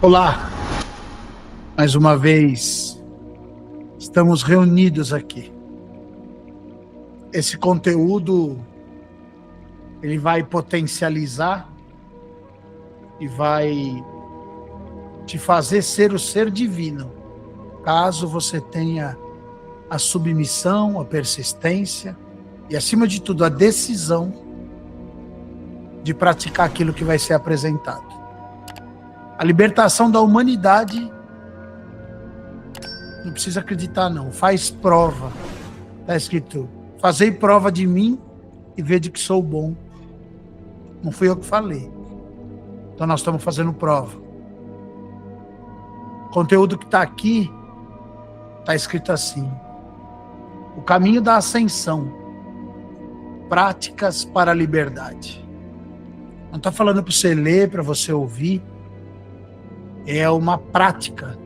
Olá, mais uma vez estamos reunidos aqui. Esse conteúdo ele vai potencializar e vai te fazer ser o ser divino, caso você tenha a submissão, a persistência e, acima de tudo, a decisão de praticar aquilo que vai ser apresentado. A libertação da humanidade, não precisa acreditar não, faz prova. Está escrito, fazei prova de mim e vede que sou bom. Não fui eu que falei. Então nós estamos fazendo prova. O conteúdo que está aqui, está escrito assim: o caminho da ascensão, práticas para a liberdade. Não está falando para você ler, para você ouvir. É uma prática.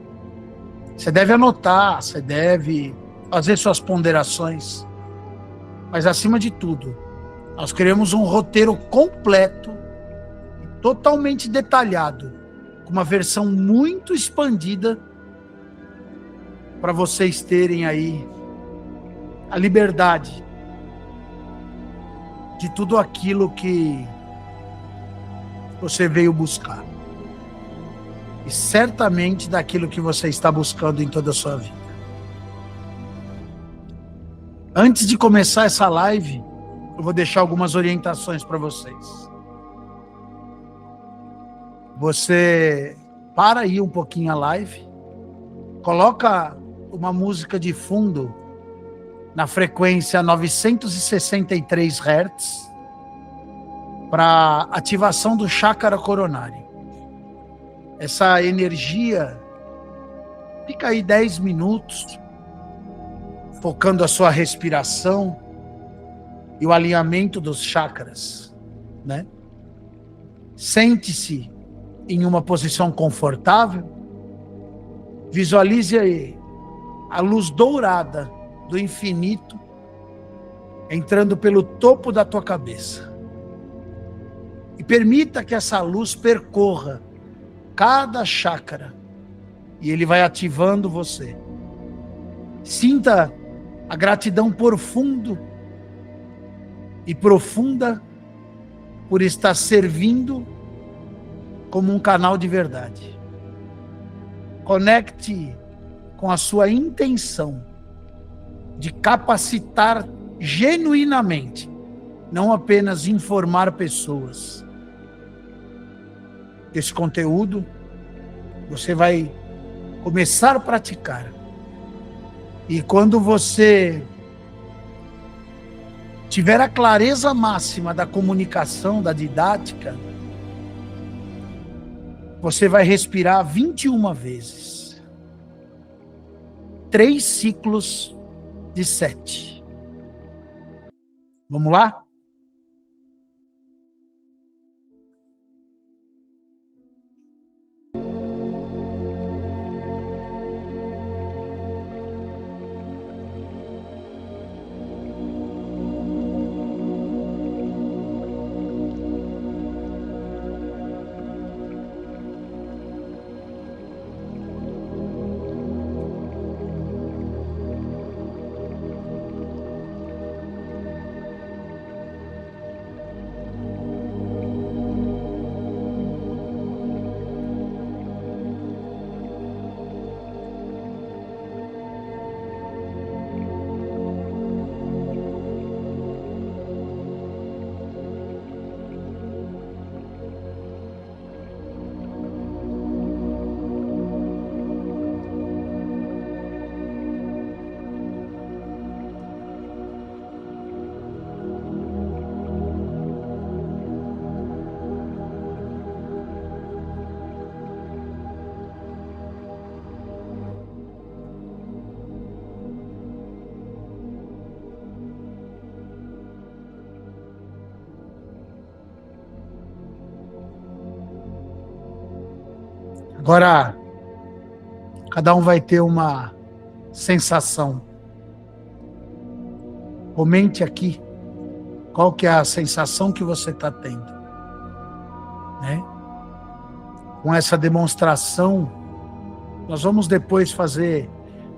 Você deve anotar, você deve fazer suas ponderações. Mas, acima de tudo, nós queremos um roteiro completo e totalmente detalhado, com uma versão muito expandida, para vocês terem aí a liberdade de tudo aquilo que você veio buscar. E certamente daquilo que você está buscando em toda a sua vida. Antes de começar essa live, eu vou deixar algumas orientações para vocês. Você para aí um pouquinho a live, coloca uma música de fundo na frequência 963 Hz para ativação do chácara coronário. Essa energia fica aí 10 minutos, focando a sua respiração e o alinhamento dos chakras, né? Sente-se em uma posição confortável, visualize aí a luz dourada do infinito entrando pelo topo da tua cabeça. E permita que essa luz percorra cada chácara e ele vai ativando você. Sinta a gratidão profunda por estar servindo como um canal de verdade. Conecte com a sua intenção de capacitar genuinamente, não apenas informar pessoas. Esse conteúdo você vai começar a praticar. E quando você tiver a clareza máxima da comunicação, da didática, você vai respirar 21 vezes. 3 ciclos de 7. Vamos lá? Agora, cada um vai ter uma sensação. Comente aqui qual que é a sensação que você está tendo, né? com essa demonstração. Nós vamos depois fazer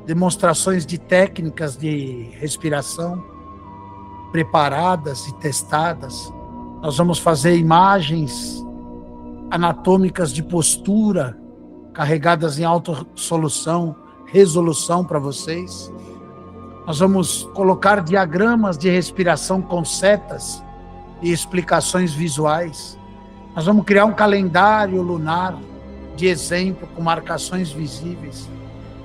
demonstrações de técnicas de respiração preparadas e testadas. Nós vamos fazer imagens anatômicas de postura carregadas em alta resolução para vocês. Nós vamos colocar diagramas de respiração com setas e explicações visuais. Nós vamos criar um calendário lunar de exemplo com marcações visíveis.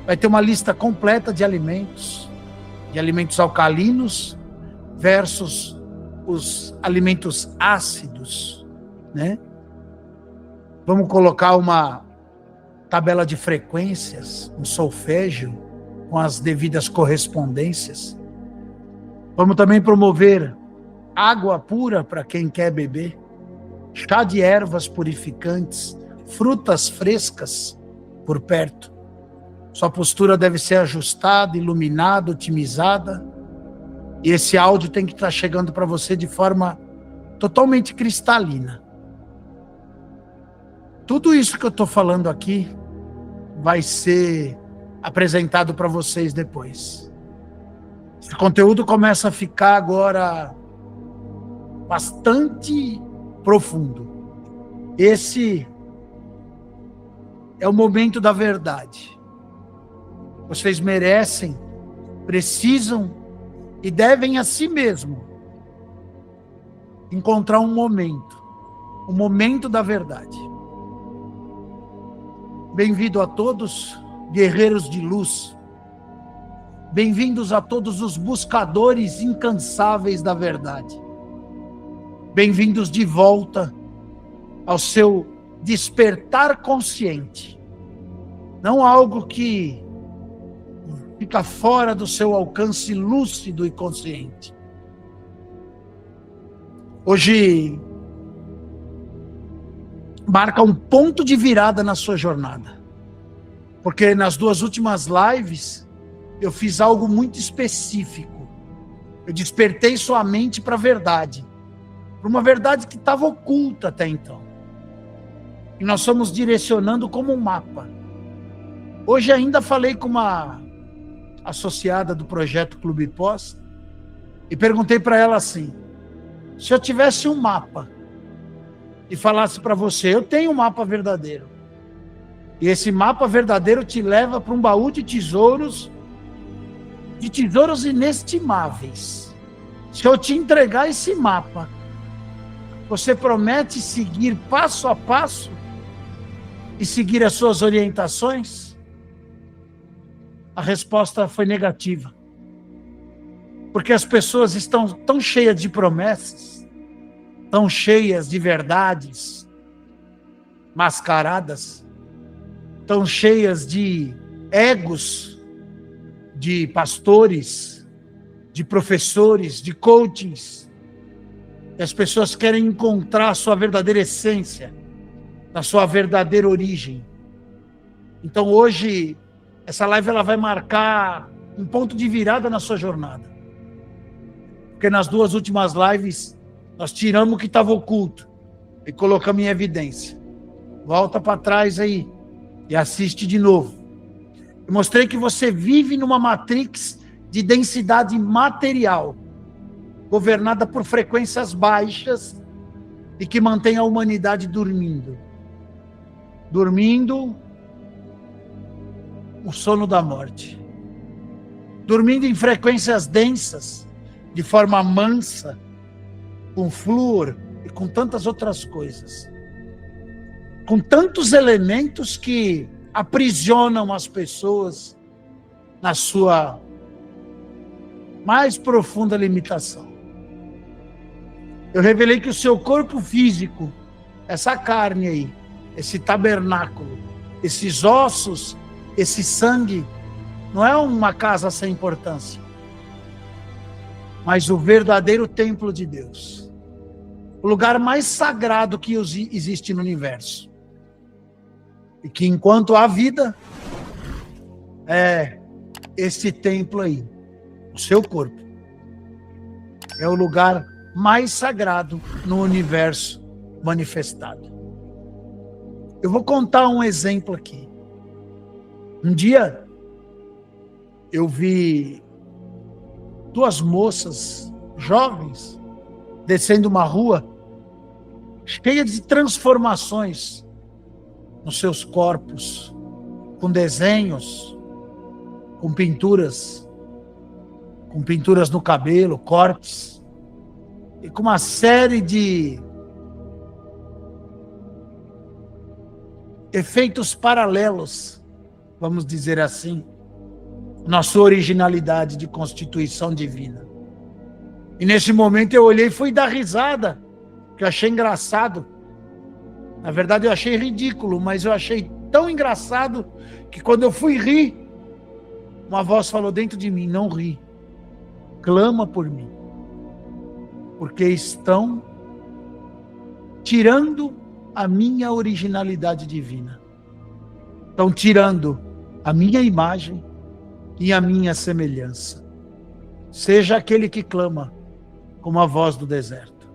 Vai ter uma lista completa de alimentos alcalinos versus os alimentos ácidos, né? Vamos colocar uma tabela de frequências, um solfégio com as devidas correspondências. Vamos também promover água pura para quem quer beber, chá de ervas purificantes, frutas frescas por perto. Sua postura deve ser ajustada, iluminada, otimizada. E esse áudio tem que estar chegando para você de forma totalmente cristalina. Tudo isso que eu estou falando aqui vai ser apresentado para vocês depois. Esse conteúdo começa a ficar agora bastante profundo. Esse é o momento da verdade. Vocês merecem, precisam e devem a si mesmo encontrar um momento da verdade. Bem-vindo a todos, guerreiros de luz. Bem-vindos a todos os buscadores incansáveis da verdade. Bem-vindos de volta ao seu despertar consciente. Não algo que fica fora do seu alcance lúcido e consciente. Hoje marca um ponto de virada na sua jornada. Porque nas 2 últimas lives eu fiz algo muito específico. Eu despertei sua mente para a verdade. Para uma verdade que estava oculta até então. E nós fomos direcionando como um mapa. Hoje ainda falei com uma associada do projeto Clube Pós e perguntei para ela assim: se eu tivesse um mapa e falasse para você, eu tenho um mapa verdadeiro, e esse mapa verdadeiro te leva para um baú de tesouros inestimáveis. Se eu te entregar esse mapa, você promete seguir passo a passo e seguir as suas orientações? A resposta foi negativa. Porque as pessoas estão tão cheias de promessas, tão cheias de verdades mascaradas, tão cheias de egos, de pastores, de professores, de coachings. E as pessoas querem encontrar a sua verdadeira essência, a sua verdadeira origem. Então hoje essa live ela vai marcar um ponto de virada na sua jornada. Porque nas 2 últimas lives, nós tiramos o que estava oculto e colocamos em evidência. Volta para trás aí e assiste de novo. Eu mostrei que você vive numa matrix de densidade material, governada por frequências baixas e que mantém a humanidade dormindo. Dormindo o sono da morte. Dormindo em frequências densas, de forma mansa, com flúor e com tantas outras coisas. Com tantos elementos que aprisionam as pessoas na sua mais profunda limitação. Eu revelei que o seu corpo físico, essa carne aí, esse tabernáculo, esses ossos, esse sangue, não é uma casa sem importância, mas o verdadeiro templo de Deus. O lugar mais sagrado que existe no universo. E que enquanto há vida, é esse templo aí, o seu corpo. É o lugar mais sagrado no universo manifestado. Eu vou contar um exemplo aqui. Um dia, eu vi duas moças jovens descendo uma rua cheia de transformações nos seus corpos, com desenhos, com pinturas no cabelo, cortes, e com uma série de efeitos paralelos, vamos dizer assim, na sua originalidade de constituição divina. E nesse momento eu olhei e fui dar risada, que eu achei engraçado. Na verdade eu achei ridículo, mas eu achei tão engraçado que quando eu fui rir, uma voz falou dentro de mim: não ri, clama por mim, porque estão tirando a minha originalidade divina. Estão tirando a minha imagem e a minha semelhança. Seja aquele que clama como a voz do deserto.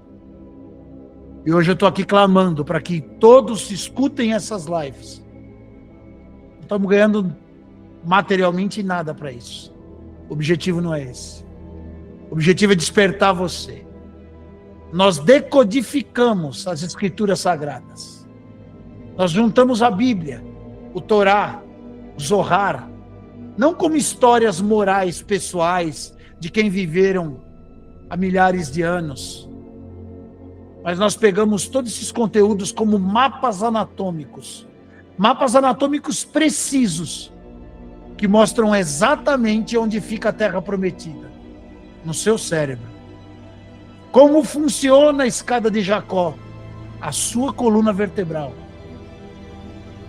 E hoje eu estou aqui clamando para que todos escutem essas lives. Não estamos ganhando materialmente nada para isso. O objetivo não é esse. O objetivo é despertar você. Nós decodificamos as escrituras sagradas. Nós juntamos a Bíblia, o Torá, o Zohar, não como histórias morais pessoais de quem viveram há milhares de anos, mas nós pegamos todos esses conteúdos como mapas anatômicos precisos, que mostram exatamente onde fica a terra prometida, no seu cérebro. Como funciona a escada de Jacó, a sua coluna vertebral.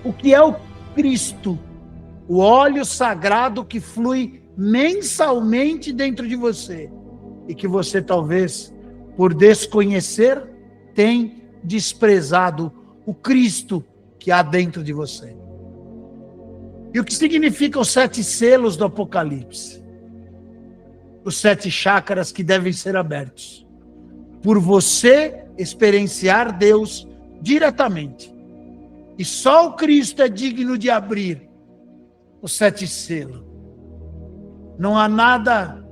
O que é o Cristo, o óleo sagrado que flui mensalmente dentro de você, e que você talvez, por desconhecer, tem desprezado o Cristo que há dentro de você. E o que significam os 7 selos do Apocalipse? Os 7 chakras que devem ser abertos, por você experienciar Deus diretamente. E só o Cristo é digno de abrir os 7 selos. Não há nada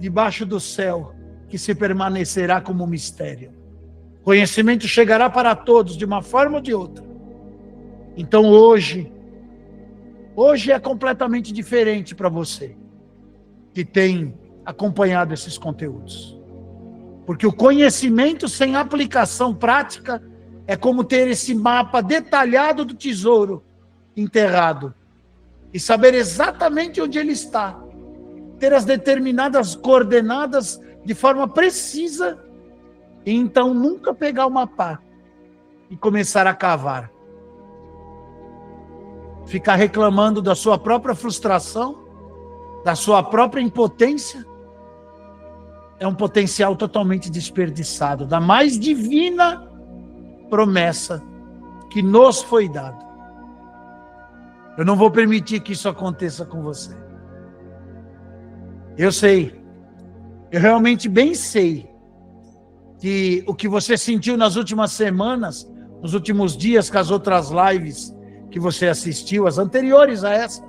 debaixo do céu que se permanecerá como mistério. Conhecimento chegará para todos de uma forma ou de outra. Então hoje é completamente diferente para você que tem acompanhado esses conteúdos. Porque o conhecimento sem aplicação prática é como ter esse mapa detalhado do tesouro enterrado e saber exatamente onde ele está, ter as determinadas coordenadas de forma precisa e então nunca pegar uma pá e começar a cavar. Ficar reclamando da sua própria frustração, da sua própria impotência, é um potencial totalmente desperdiçado da mais divina promessa que nos foi dada. Eu não vou permitir que isso aconteça com você. Eu sei, eu realmente bem sei que o que você sentiu nas últimas semanas, nos últimos dias, com as outras lives que você assistiu, as anteriores a essa,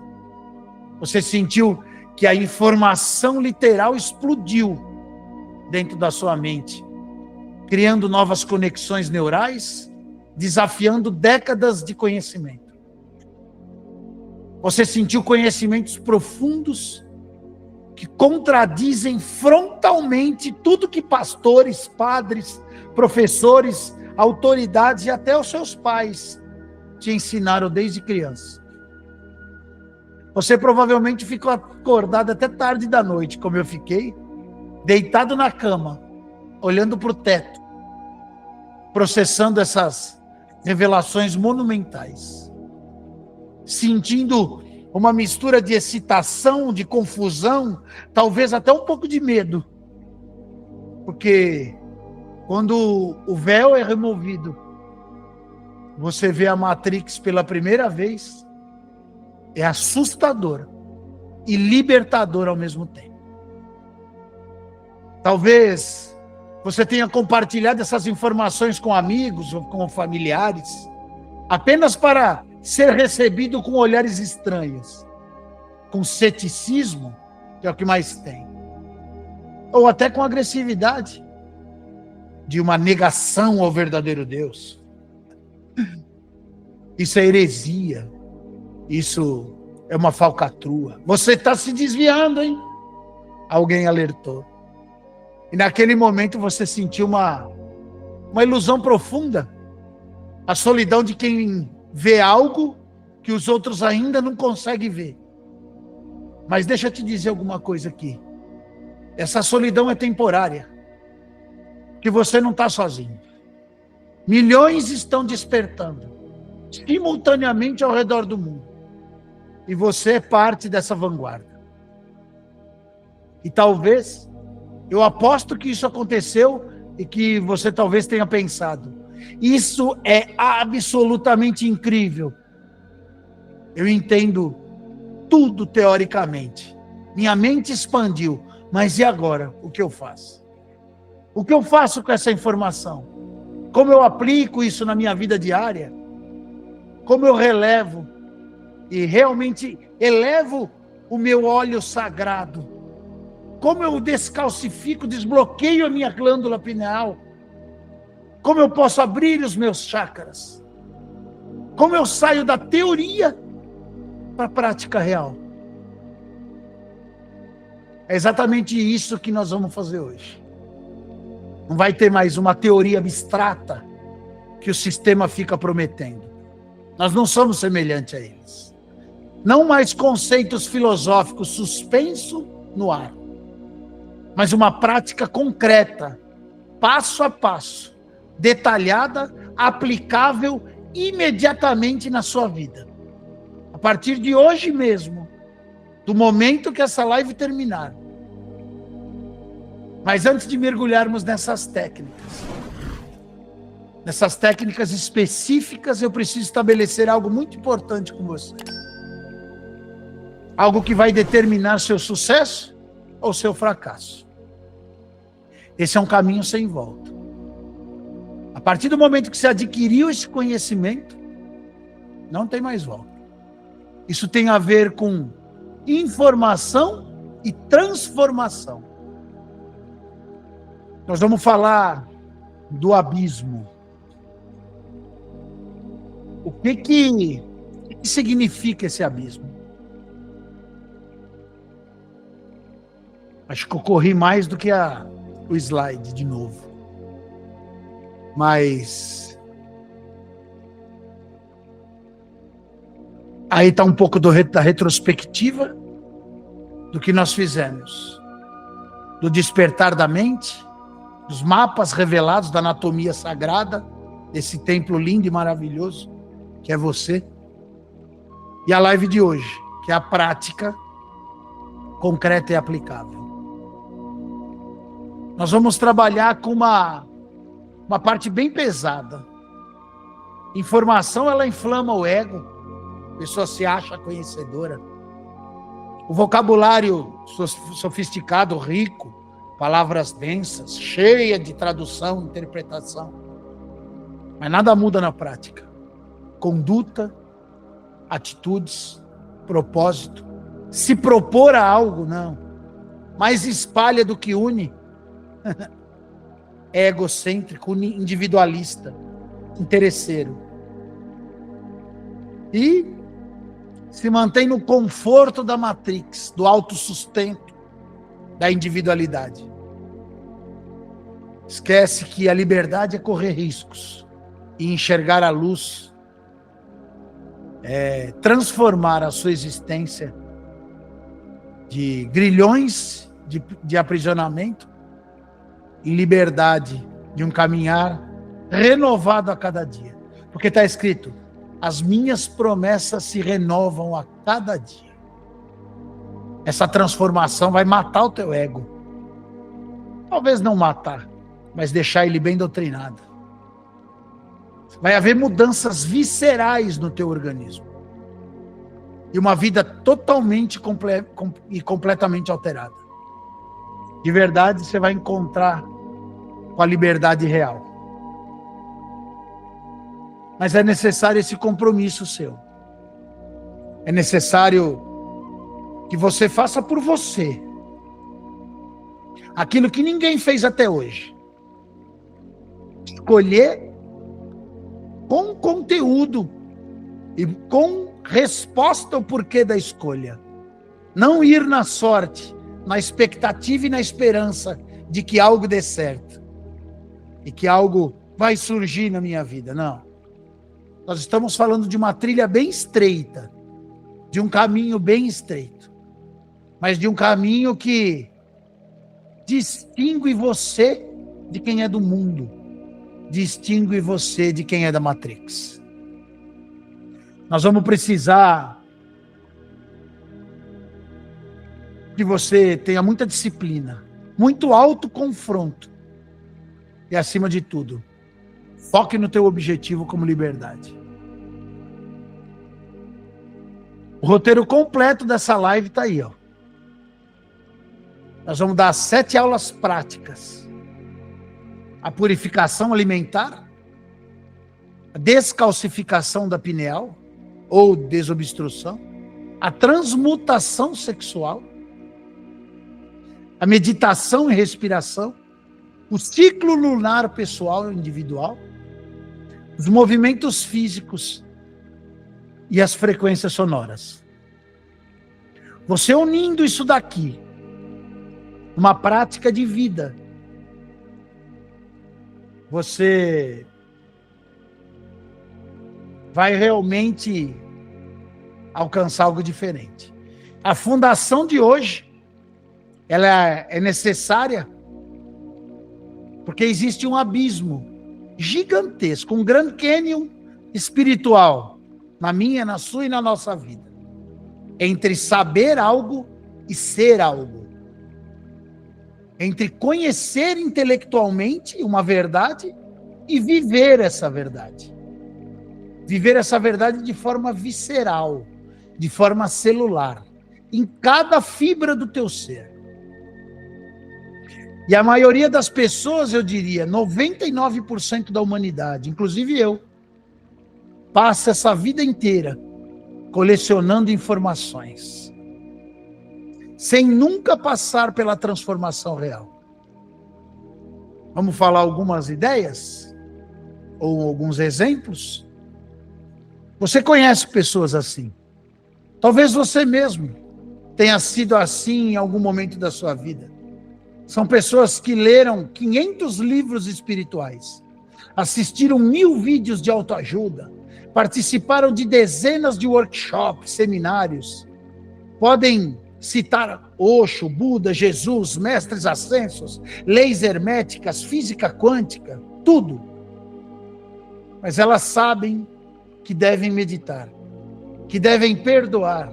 você sentiu que a informação literal explodiu dentro da sua mente, criando novas conexões neurais, desafiando décadas de conhecimento. Você sentiu conhecimentos profundos que contradizem frontalmente tudo que pastores, padres, professores, autoridades e até os seus pais te ensinaram desde criança. Você provavelmente ficou acordado até tarde da noite, como eu fiquei, deitado na cama, olhando para o teto, processando essas revelações monumentais, sentindo uma mistura de excitação, de confusão, talvez até um pouco de medo, porque quando o véu é removido, você vê a Matrix pela primeira vez, é assustador e libertador ao mesmo tempo. Talvez você tenha compartilhado essas informações com amigos ou com familiares, apenas para ser recebido com olhares estranhos, com ceticismo, que é o que mais tem, ou até com agressividade, de uma negação ao verdadeiro Deus. Isso é heresia, isso é uma falcatrua. Você está se desviando, hein? Alguém alertou. E naquele momento você sentiu uma ilusão profunda, a solidão de quem vê algo que os outros ainda não conseguem ver. Mas deixa eu te dizer alguma coisa aqui. Essa solidão é temporária, que você não está sozinho. Milhões estão despertando simultaneamente ao redor do mundo. E você é parte dessa vanguarda. E talvez, eu aposto que isso aconteceu e que você talvez tenha pensado: isso é absolutamente incrível. Eu entendo tudo teoricamente. Minha mente expandiu. Mas e agora? O que eu faço? O que eu faço com essa informação? Como eu aplico isso na minha vida diária? Como eu relevo e realmente elevo o meu óleo sagrado? Como eu descalcifico, desbloqueio a minha glândula pineal? Como eu posso abrir os meus chakras? Como eu saio da teoria para a prática real? É exatamente isso que nós vamos fazer hoje. Não vai ter mais uma teoria abstrata que o sistema fica prometendo. Nós não somos semelhantes a eles. Não mais conceitos filosóficos suspensos no ar, mas uma prática concreta, passo a passo, detalhada, aplicável imediatamente na sua vida. A partir de hoje mesmo, do momento que essa live terminar. Mas antes de mergulharmos nessas técnicas específicas, eu preciso estabelecer algo muito importante com você. Algo que vai determinar seu sucesso ou seu fracasso. Esse é um caminho sem volta. A partir do momento que você adquiriu esse conhecimento, não tem mais volta. Isso tem a ver com informação e transformação. Nós vamos falar do abismo. O que significa esse abismo? Acho que eu corri mais do que o slide de novo. Mas aí está um pouco da retrospectiva do que nós fizemos. Do despertar da mente, dos mapas revelados da anatomia sagrada, desse templo lindo e maravilhoso, que é você. E a live de hoje, que é a prática concreta e aplicável. Nós vamos trabalhar com uma parte bem pesada. Informação, ela inflama o ego. A pessoa se acha conhecedora. O vocabulário sofisticado, rico, palavras densas, cheia de tradução, interpretação. Mas nada muda na prática. Conduta, atitudes, propósito. Se propor a algo, não. Mais espalha do que une. É egocêntrico, individualista, interesseiro. E se mantém no conforto da matrix, do autossustento, da individualidade. Esquece que a liberdade é correr riscos e enxergar a luz, transformar a sua existência de grilhões de aprisionamento em liberdade de um caminhar renovado a cada dia. Porque está escrito: as minhas promessas se renovam a cada dia. Essa transformação vai matar o teu ego. Talvez não matar, mas deixar ele bem doutrinado. Vai haver mudanças viscerais no teu organismo. E uma vida totalmente e completamente alterada. De verdade, você vai encontrar com a liberdade real. Mas é necessário esse compromisso seu. É necessário que você faça por você aquilo que ninguém fez até hoje. Escolher com conteúdo e com resposta ao porquê da escolha. Não ir na sorte, na expectativa e na esperança de que algo dê certo e que algo vai surgir na minha vida. Não. Nós estamos falando de uma trilha bem estreita, de um caminho bem estreito, mas de um caminho que distingue você de quem é do mundo, distingue você de quem é da Matrix. Nós vamos precisar que você tenha muita disciplina, muito autoconfronto e, acima de tudo, foque no teu objetivo como liberdade. O roteiro completo dessa live está aí, ó. Nós vamos dar 7 aulas práticas. A purificação alimentar, a descalcificação da pineal, ou desobstrução, a transmutação sexual, a meditação e respiração, o ciclo lunar pessoal e individual, os movimentos físicos e as frequências sonoras. Você unindo isso daqui, uma prática de vida, você vai realmente alcançar algo diferente. A fundação de hoje, ela é necessária porque existe um abismo gigantesco, um Grand Canyon espiritual, na minha, na sua e na nossa vida, entre saber algo e ser algo, entre conhecer intelectualmente uma verdade e viver essa verdade. Viver essa verdade de forma visceral, de forma celular, em cada fibra do teu ser. E a maioria das pessoas, eu diria, 99% da humanidade, inclusive eu, passa essa vida inteira colecionando informações, sem nunca passar pela transformação real. Vamos falar algumas ideias? Ou alguns exemplos? Você conhece pessoas assim. Talvez você mesmo tenha sido assim em algum momento da sua vida. São pessoas que leram 500 livros espirituais, assistiram 1000 vídeos de autoajuda, participaram de dezenas de workshops, seminários. Podem citar Osho, Buda, Jesus, mestres ascensos, leis herméticas, física quântica, tudo. Mas elas sabem que devem meditar, que devem perdoar,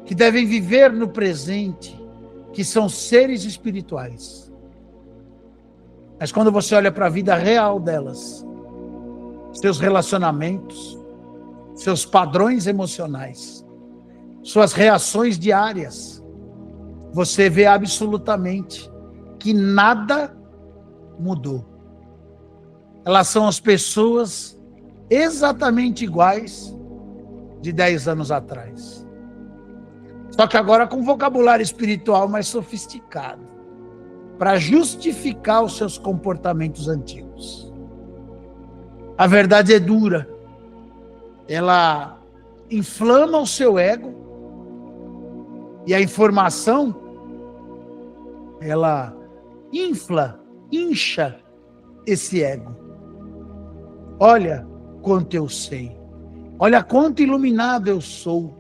que devem viver no presente, que são seres espirituais. Mas quando você olha para a vida real delas, seus relacionamentos, seus padrões emocionais, suas reações diárias, você vê absolutamente que nada mudou. Elas são as pessoas exatamente iguais de 10 anos atrás. Só que agora com vocabulário espiritual mais sofisticado, para justificar os seus comportamentos antigos. A verdade é dura. Ela inflama o seu ego e a informação, ela incha esse ego. Olha quanto eu sei. Olha quanto iluminado eu sou.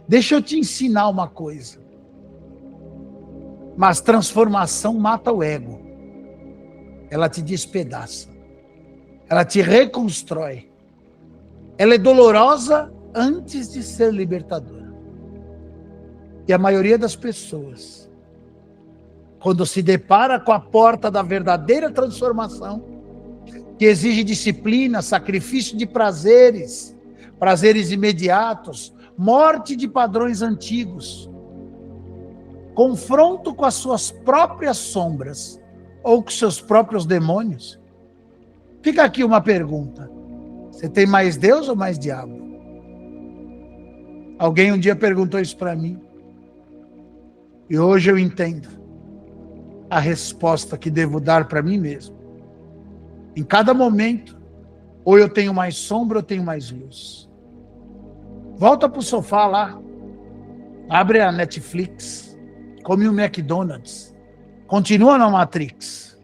Deixa eu te ensinar uma coisa. Mas transformação mata o ego. Ela te despedaça. Ela te reconstrói. Ela é dolorosa antes de ser libertadora. E a maioria das pessoas, quando se depara com a porta da verdadeira transformação, que exige disciplina, sacrifício de prazeres imediatos, morte de padrões antigos, confronto com as suas próprias sombras ou com seus próprios demônios. Fica aqui uma pergunta. Você tem mais Deus ou mais diabo? Alguém um dia perguntou isso para mim. E hoje eu entendo a resposta que devo dar para mim mesmo. Em cada momento, ou eu tenho mais sombra ou eu tenho mais luz. Volta para o sofá lá. Abre a Netflix. Come um McDonald's. Continua na Matrix.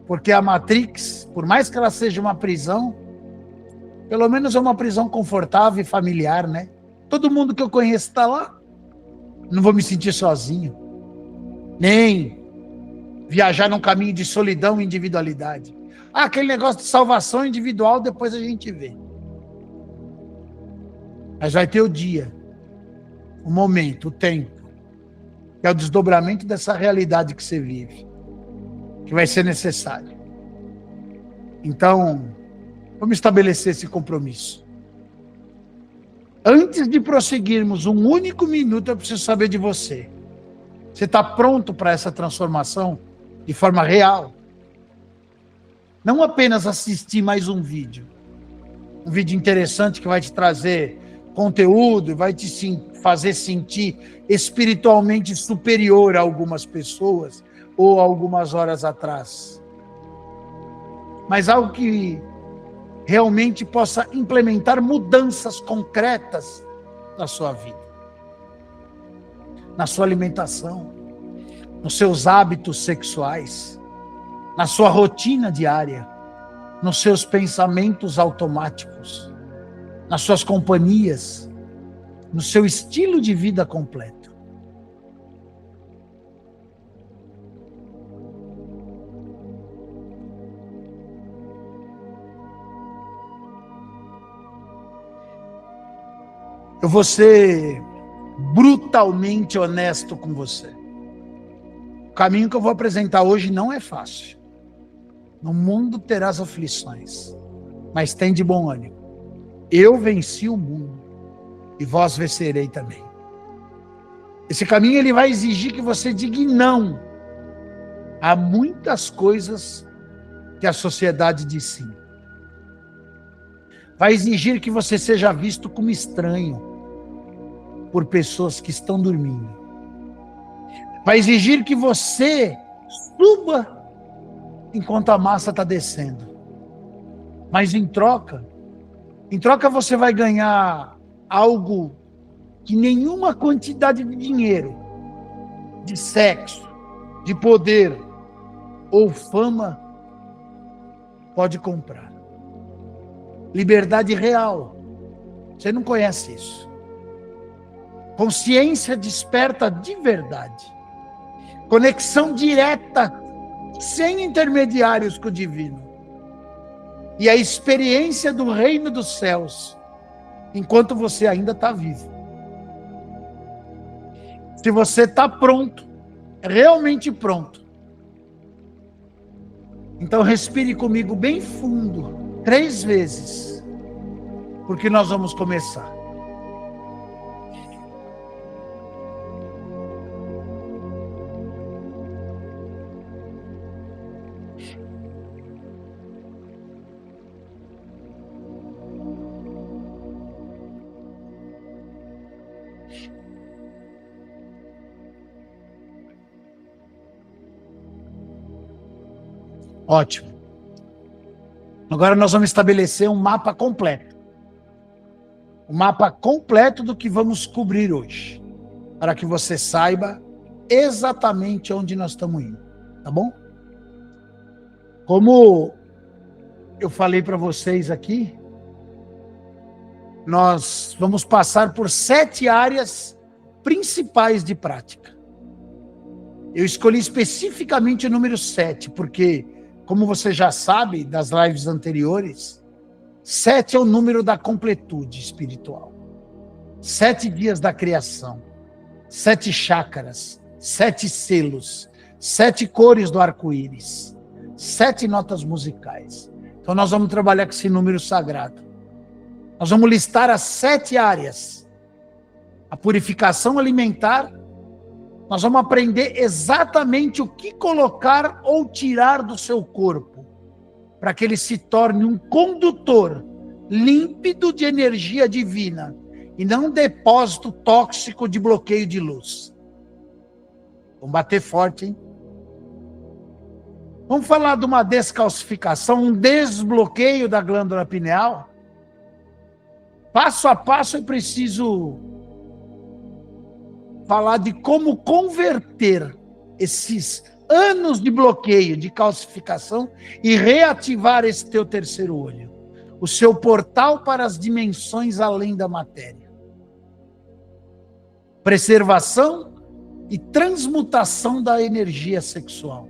Porque a Matrix, por mais que ela seja uma prisão, pelo menos é uma prisão confortável e familiar, né? Todo mundo que eu conheço está lá. Não vou me sentir sozinho. Nem viajar num caminho de solidão e individualidade. Ah, aquele negócio de salvação individual, depois a gente vê. Mas vai ter o dia, o momento, o tempo, que é o desdobramento dessa realidade que você vive, que vai ser necessário. Então, vamos estabelecer esse compromisso. Antes de prosseguirmos um único minuto, eu preciso saber de você. Você está pronto para essa transformação de forma real? Não apenas assistir mais um vídeo interessante que vai te trazer conteúdo, vai te fazer sentir espiritualmente superior a algumas pessoas ou algumas horas atrás. Mas algo que realmente possa implementar mudanças concretas na sua vida, na sua alimentação, nos seus hábitos sexuais, na sua rotina diária, nos seus pensamentos automáticos, nas suas companhias, no seu estilo de vida completo. Eu vou ser brutalmente honesto com você. O caminho que eu vou apresentar hoje não é fácil. No mundo terás aflições, mas tem de bom ânimo. Eu venci o mundo e vós vencerei também. Esse caminho ele vai exigir que você diga não a muitas coisas que a sociedade diz sim. Vai exigir que você seja visto como estranho por pessoas que estão dormindo. Vai exigir que você suba enquanto a massa está descendo. Mas em troca você vai ganhar algo que nenhuma quantidade de dinheiro, de sexo, de poder ou fama pode comprar. Liberdade real. Você não conhece isso. Consciência desperta de verdade. Conexão direta, sem intermediários com o divino. E a experiência do reino dos céus, enquanto você ainda está vivo. Se você está pronto, realmente pronto, então respire comigo bem fundo, 3 vezes, porque nós vamos começar. Ótimo. Agora nós vamos estabelecer um mapa completo. Um mapa completo do que vamos cobrir hoje. Para que você saiba exatamente onde nós estamos indo. Tá bom? Como eu falei para vocês aqui, nós vamos passar por 7 áreas principais de prática. Eu escolhi especificamente o número 7, porque, como você já sabe das lives anteriores, 7 é o número da completude espiritual. 7 dias da criação, 7 chácaras, 7 selos, 7 cores do arco-íris, 7 notas musicais. Então nós vamos trabalhar com esse número sagrado. Nós vamos listar as 7 áreas. A purificação alimentar. Nós vamos aprender exatamente o que colocar ou tirar do seu corpo, para que ele se torne um condutor límpido de energia divina e não um depósito tóxico de bloqueio de luz. Vamos bater forte, hein? Vamos falar de uma descalcificação, um desbloqueio da glândula pineal? Passo a passo eu preciso falar de como converter esses anos de bloqueio, de calcificação e reativar esse teu terceiro olho, o seu portal para as dimensões além da matéria. Preservação e transmutação da energia sexual.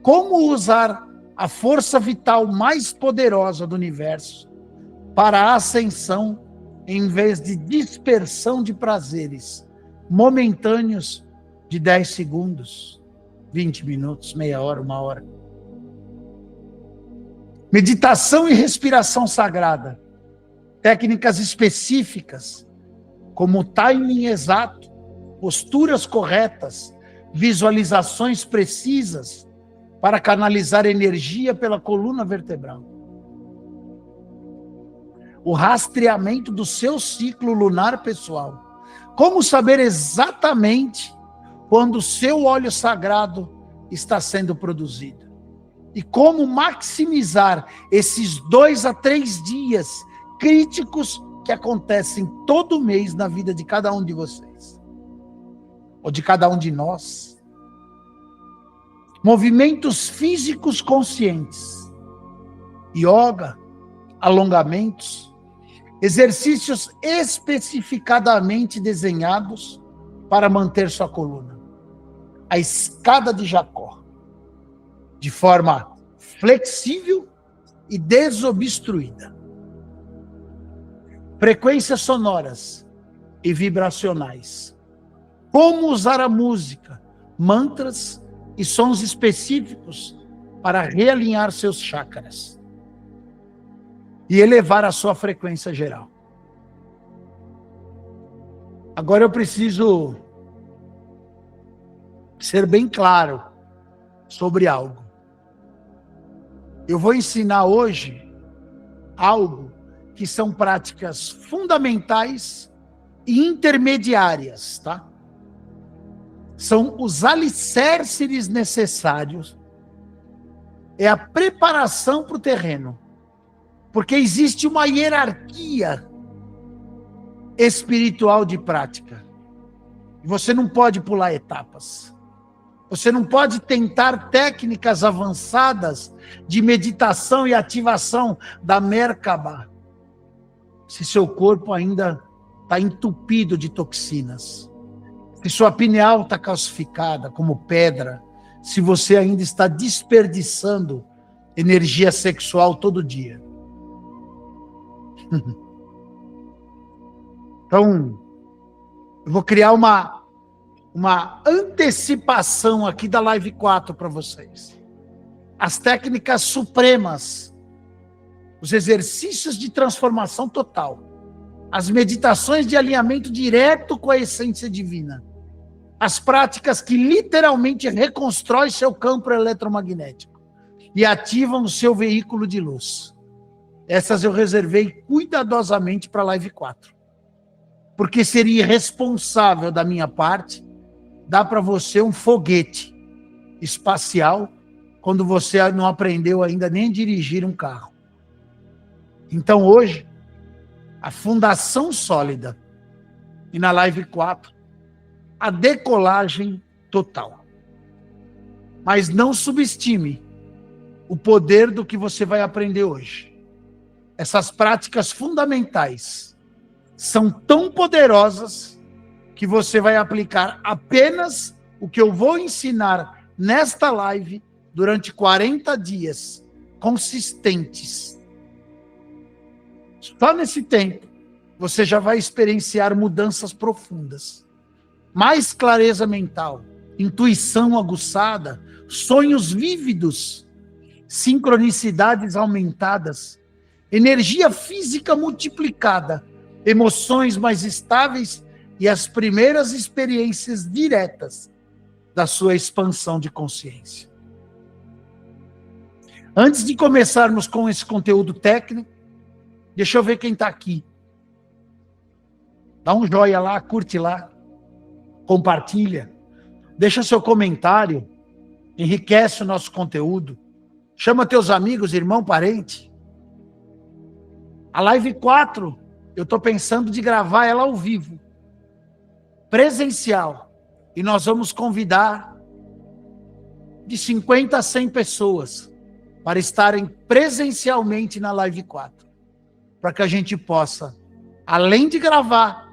Como usar a força vital mais poderosa do universo para a ascensão em vez de dispersão de prazeres momentâneos de 10 segundos, 20 minutos, meia hora, uma hora. Meditação e respiração sagrada. Técnicas específicas, como o timing exato, posturas corretas, visualizações precisas para canalizar energia pela coluna vertebral. O rastreamento do seu ciclo lunar pessoal. Como saber exatamente quando o seu óleo sagrado está sendo produzido? E como maximizar esses 2 a 3 dias críticos que acontecem todo mês na vida de cada um de vocês, ou de cada um de nós. Movimentos físicos conscientes, yoga, alongamentos, exercícios especificadamente desenhados para manter sua coluna. A escada de Jacó, de forma flexível e desobstruída. Frequências sonoras e vibracionais. Como usar a música, mantras e sons específicos para realinhar seus chakras e elevar a sua frequência geral. Agora eu preciso ser bem claro sobre algo. Eu vou ensinar hoje algo que são práticas fundamentais e intermediárias, tá? São os alicerces necessários, é a preparação para o terreno. Porque existe uma hierarquia espiritual de prática. E você não pode pular etapas. Você não pode tentar técnicas avançadas de meditação e ativação da Merkaba se seu corpo ainda está entupido de toxinas. Se sua pineal está calcificada como pedra, se você ainda está desperdiçando energia sexual todo dia. Então, eu vou criar uma antecipação aqui da Live 4 para vocês. As técnicas supremas, os exercícios de transformação total, as meditações de alinhamento direto com a essência divina, as práticas que literalmente reconstroem seu campo eletromagnético e ativam o seu veículo de luz. Essas eu reservei cuidadosamente para a Live 4. Porque seria irresponsável da minha parte dar para você um foguete espacial quando você não aprendeu ainda nem a dirigir um carro. Então hoje, a fundação sólida e na Live 4, a decolagem total. Mas não subestime o poder do que você vai aprender hoje. Essas práticas fundamentais são tão poderosas que você vai aplicar apenas o que eu vou ensinar nesta live durante 40 dias consistentes. Só nesse tempo, você já vai experienciar mudanças profundas. Mais clareza mental, intuição aguçada, sonhos vívidos, sincronicidades aumentadas, energia física multiplicada, emoções mais estáveis e as primeiras experiências diretas da sua expansão de consciência. Antes de começarmos com esse conteúdo técnico, Deixa eu ver quem está aqui. Dá um joinha lá, curte lá, compartilha, deixa seu comentário, enriquece o nosso conteúdo, chama teus amigos, irmão, parente. A live 4, eu estou pensando de gravar ela ao vivo, presencial, e nós vamos convidar de 50 a 100 pessoas para estarem presencialmente na live 4, para que a gente possa, além de gravar,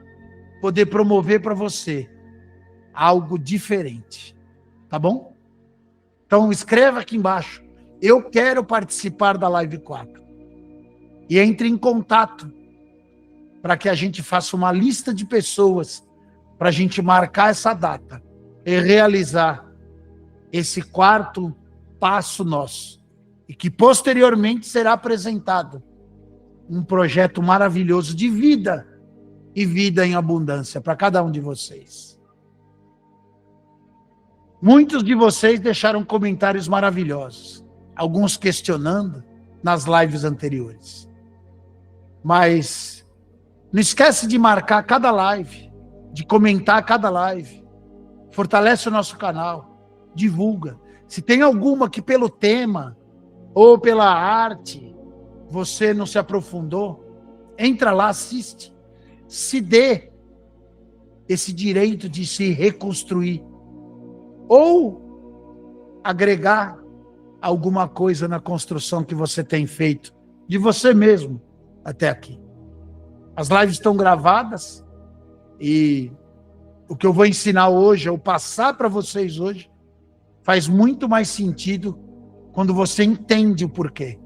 poder promover para você algo diferente, tá bom? Então escreva aqui embaixo, eu quero participar da live 4, e entre em contato, para que a gente faça uma lista de pessoas, para a gente marcar essa data, e realizar esse quarto passo nosso, e que posteriormente será apresentado um projeto maravilhoso de vida, e vida em abundância para cada um de vocês. Muitos de vocês deixaram comentários maravilhosos, alguns questionando nas lives anteriores. Mas não esquece de marcar cada live, de comentar cada live. Fortalece o nosso canal, divulga. Se tem alguma que pelo tema ou pela arte você não se aprofundou, entra lá, assiste. Se dê esse direito de se reconstruir ou agregar alguma coisa na construção que você tem feito de você mesmo até aqui. As lives estão gravadas e o que eu vou ensinar hoje, ou passar para vocês hoje, faz muito mais sentido quando você entende o porquê.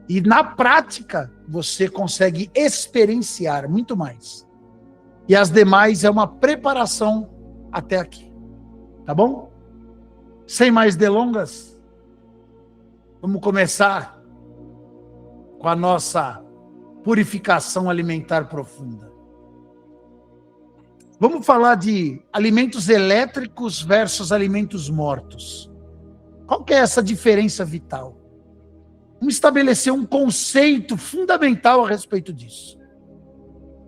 E na prática, você consegue experienciar muito mais. E as demais é uma preparação até aqui. Tá bom? Sem mais delongas, vamos começar com a nossa purificação alimentar profunda. Vamos falar de alimentos elétricos versus alimentos mortos. Qual que é essa diferença vital? Vamos estabelecer um conceito fundamental a respeito disso.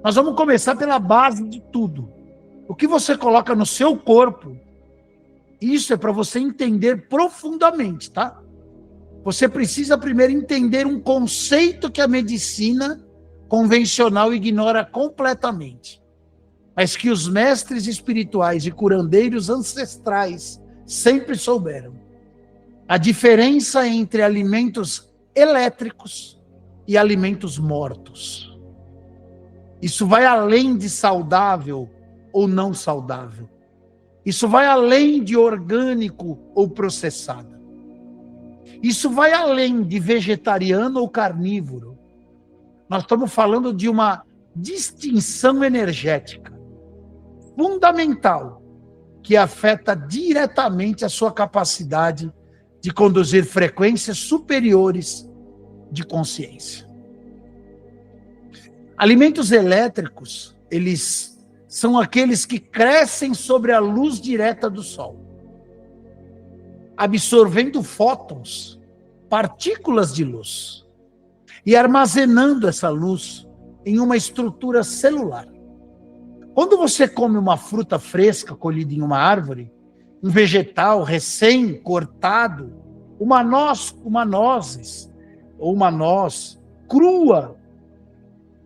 Nós vamos começar pela base de tudo. O que você coloca no seu corpo, isso é para você entender profundamente, tá? Você precisa primeiro entender um conceito que a medicina convencional ignora completamente, mas que os mestres espirituais e curandeiros ancestrais sempre souberam. A diferença entre alimentos elétricos e alimentos mortos. Isso vai além de saudável ou não saudável. Isso vai além de orgânico ou processado. Isso vai além de vegetariano ou carnívoro. Nós estamos falando de uma distinção energética fundamental que afeta diretamente a sua capacidade de conduzir frequências superiores de consciência. Alimentos elétricos, eles são aqueles que crescem sobre a luz direta do sol, absorvendo fótons, partículas de luz, e armazenando essa luz em uma estrutura celular. Quando você come uma fruta fresca colhida em uma árvore, um vegetal recém-cortado, uma noz ou uma noz crua,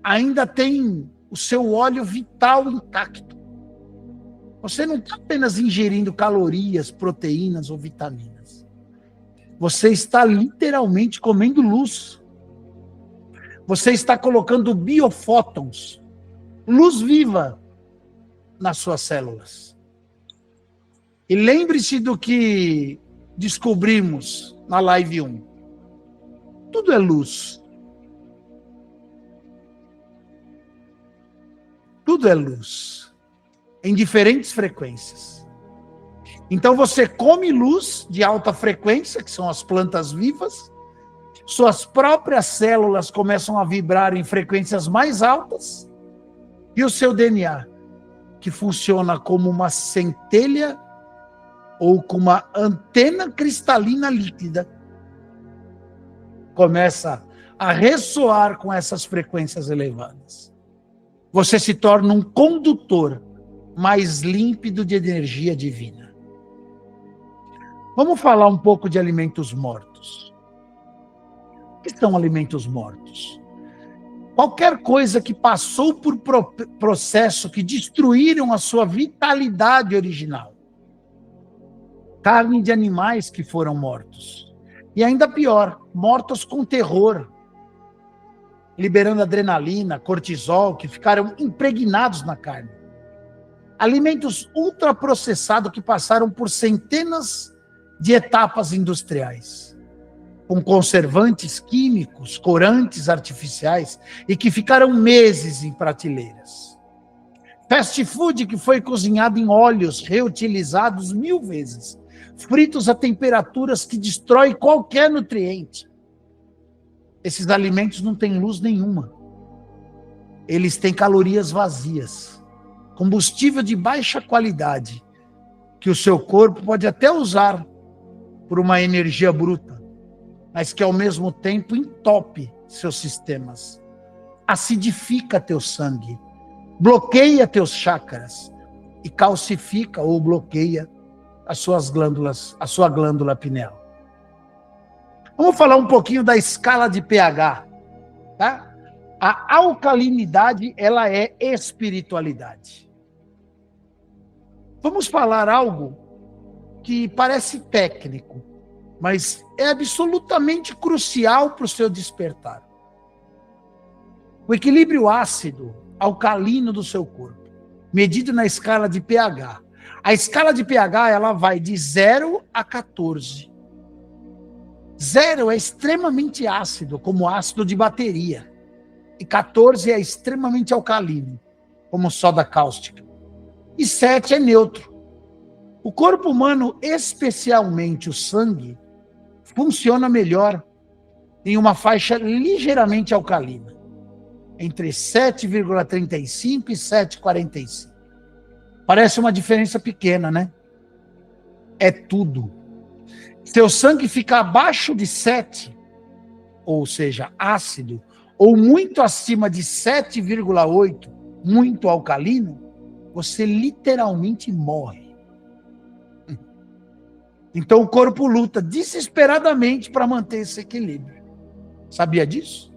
ainda tem o seu óleo vital intacto. Você não está apenas ingerindo calorias, proteínas ou vitaminas. Você está literalmente comendo luz. Você está colocando biofótons, luz viva, nas suas células. E lembre-se do que descobrimos na live 1. Tudo é luz. Tudo é luz. Em diferentes frequências. Então você come luz de alta frequência, que são as plantas vivas. Suas próprias células começam a vibrar em frequências mais altas. E o seu DNA, que funciona como uma centelha ou com uma antena cristalina líquida, começa a ressoar com essas frequências elevadas. Você se torna um condutor mais límpido de energia divina. Vamos falar um pouco de alimentos mortos. O que são alimentos mortos? Qualquer coisa que passou por processo que destruíram a sua vitalidade original. Carne de animais que foram mortos. E ainda pior, mortos com terror, liberando adrenalina, cortisol, que ficaram impregnados na carne. Alimentos ultraprocessados que passaram por centenas de etapas industriais, com conservantes químicos, corantes artificiais, e que ficaram meses em prateleiras. Fast food que foi cozinhado em óleos reutilizados 1000 vezes, fritos a temperaturas que destroem qualquer nutriente. Esses alimentos não têm luz nenhuma. Eles têm calorias vazias, combustível de baixa qualidade, que o seu corpo pode até usar por uma energia bruta, mas que ao mesmo tempo entope seus sistemas, acidifica teu sangue, bloqueia teus chakras e calcifica ou bloqueia as suas glândulas, a sua glândula pineal. Vamos falar um pouquinho da escala de pH, tá? A alcalinidade, ela é espiritualidade. Vamos falar algo que parece técnico, mas é absolutamente crucial para o seu despertar. O equilíbrio ácido alcalino do seu corpo, medido na escala de pH. A escala de pH, ela vai de 0 a 14. 0 é extremamente ácido, como ácido de bateria. E 14 é extremamente alcalino, como soda cáustica. E 7 é neutro. O corpo humano, especialmente o sangue, funciona melhor em uma faixa ligeiramente alcalina, entre 7,35 e 7,45. Parece uma diferença pequena, né? É tudo. Seu sangue fica abaixo de 7, ou seja, ácido, ou muito acima de 7,8, muito alcalino, você literalmente morre. Então o corpo luta desesperadamente para manter esse equilíbrio. Sabia disso?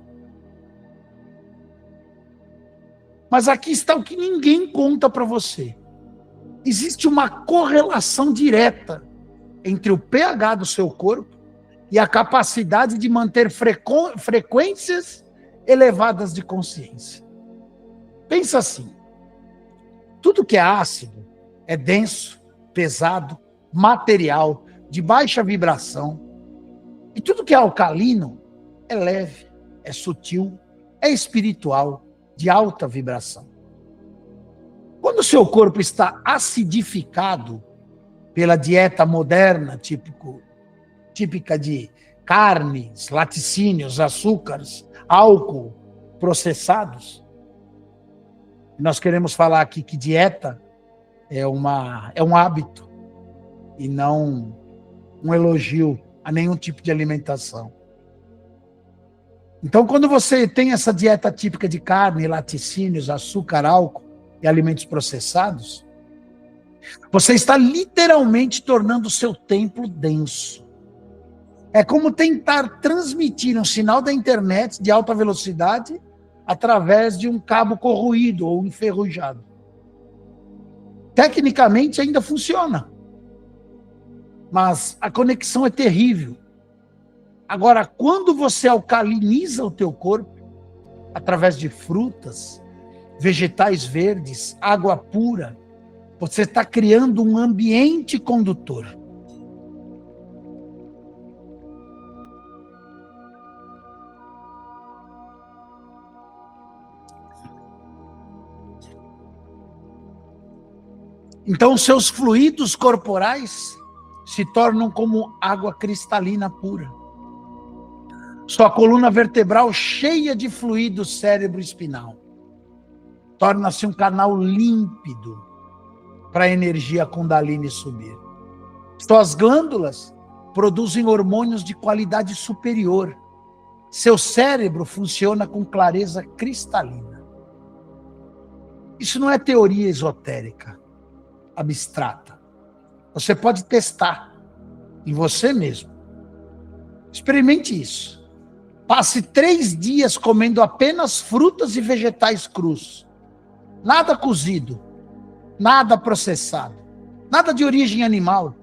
Mas aqui está o que ninguém conta para você. Existe uma correlação direta entre o pH do seu corpo e a capacidade de manter frequências elevadas de consciência. Pensa assim, tudo que é ácido é denso, pesado, material, de baixa vibração. E tudo que é alcalino é leve, é sutil, é espiritual, de alta vibração. Quando o seu corpo está acidificado pela dieta moderna, típica de carnes, laticínios, açúcares, álcool, processados, nós queremos falar aqui que dieta é um hábito e não um elogio a nenhum tipo de alimentação. Então, quando você tem essa dieta típica de carne, laticínios, açúcar, álcool e alimentos processados, você está literalmente tornando o seu templo denso. É como tentar transmitir um sinal da internet de alta velocidade através de um cabo corroído ou enferrujado. Tecnicamente ainda funciona, mas a conexão é terrível. Agora, quando você alcaliniza o teu corpo, através de frutas, vegetais verdes, água pura, você está criando um ambiente condutor. Então, seus fluidos corporais se tornam como água cristalina pura. Sua coluna vertebral cheia de fluido cérebro-espinal. Torna-se um canal límpido para a energia Kundalini subir. Suas glândulas produzem hormônios de qualidade superior, seu cérebro funciona com clareza cristalina. Isso não é teoria esotérica, abstrata. Você pode testar em você mesmo. Experimente isso. Passe 3 dias comendo apenas frutas e vegetais crus. Nada cozido, nada processado, nada de origem animal.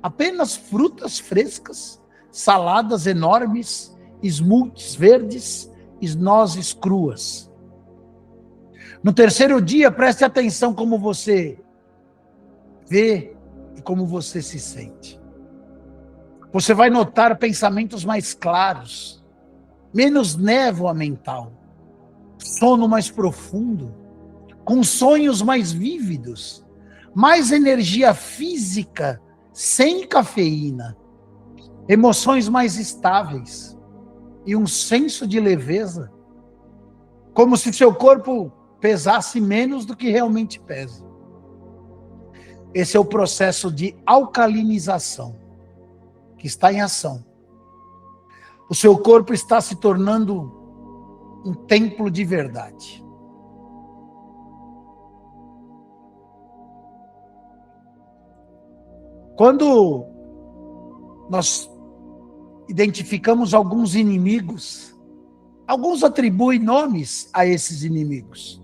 Apenas frutas frescas, saladas enormes, smoothies verdes e nozes cruas. No 3º dia, preste atenção como você vê e como você se sente. Você vai notar pensamentos mais claros, menos névoa mental, sono mais profundo, com sonhos mais vívidos, mais energia física sem cafeína, emoções mais estáveis e um senso de leveza, como se seu corpo pesasse menos do que realmente pesa. Esse é o processo de alcalinização que está em ação. O seu corpo está se tornando um templo de verdade. Quando nós identificamos alguns inimigos, alguns atribuem nomes a esses inimigos,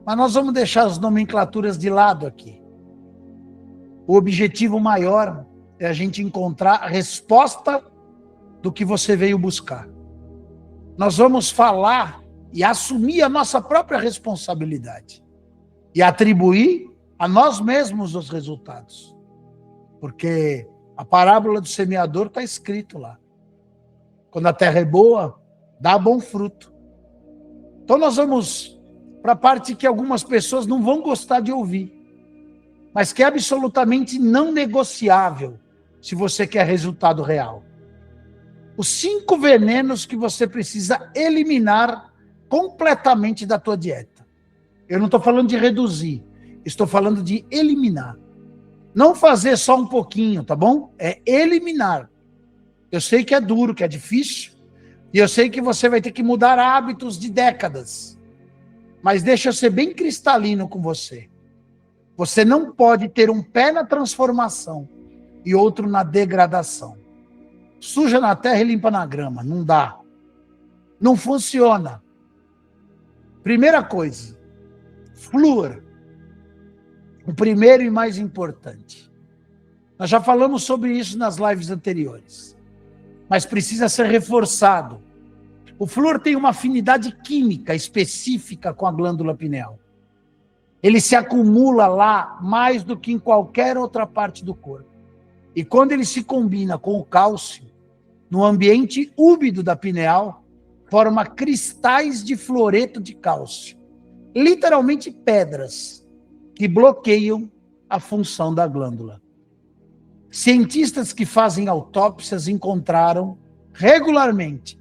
mas nós vamos deixar as nomenclaturas de lado aqui. O objetivo maior é a gente encontrar a resposta do que você veio buscar. Nós vamos falar e assumir a nossa própria responsabilidade e atribuir a nós mesmos os resultados. Porque a parábola do semeador está escrito lá. Quando a terra é boa, dá bom fruto. Então nós vamos para a parte que algumas pessoas não vão gostar de ouvir, mas que é absolutamente não negociável se você quer resultado real. Os 5 venenos que você precisa eliminar completamente da tua dieta. Eu não estou falando de reduzir, estou falando de eliminar. Não fazer só um pouquinho, tá bom? É eliminar. Eu sei que é duro, que é difícil, e eu sei que você vai ter que mudar hábitos de décadas. Mas deixa eu ser bem cristalino com você. Você não pode ter um pé na transformação e outro na degradação. Suja na terra e limpa na grama. Não dá. Não funciona. Primeira coisa, flúor. O primeiro e mais importante. Nós já falamos sobre isso nas lives anteriores, mas precisa ser reforçado. O flúor tem uma afinidade química específica com a glândula pineal. Ele se acumula lá mais do que em qualquer outra parte do corpo. E quando ele se combina com o cálcio, no ambiente úmido da pineal, forma cristais de fluoreto de cálcio. Literalmente pedras que bloqueiam a função da glândula. Cientistas que fazem autópsias encontraram regularmente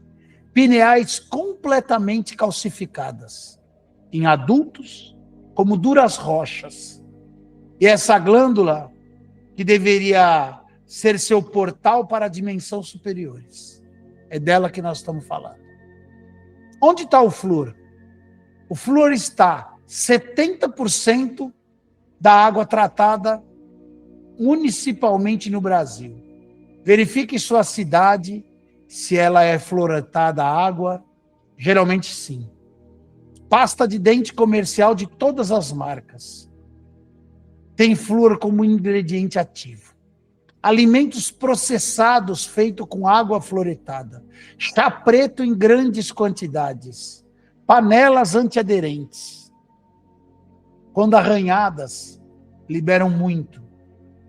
pineais completamente calcificadas, em adultos, como duras rochas. E essa glândula, que deveria ser seu portal para a dimensão superiores, é dela que nós estamos falando. Onde está o flúor? O flúor está 70% da água tratada municipalmente no Brasil. Verifique sua cidade, se ela é fluoretada a água. Geralmente sim. Pasta de dente comercial de todas as marcas tem flúor como ingrediente ativo. Alimentos processados feitos com água fluoretada. Chá preto em grandes quantidades. Panelas antiaderentes. Quando arranhadas, liberam muito.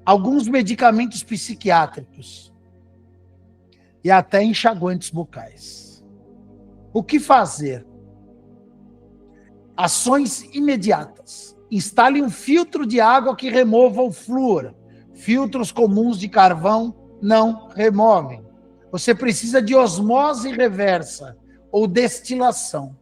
Alguns medicamentos psiquiátricos. E até enxaguantes bucais. O que fazer? Ações imediatas. Instale um filtro de água que remova o flúor. Filtros comuns de carvão não removem. Você precisa de osmose reversa ou destilação.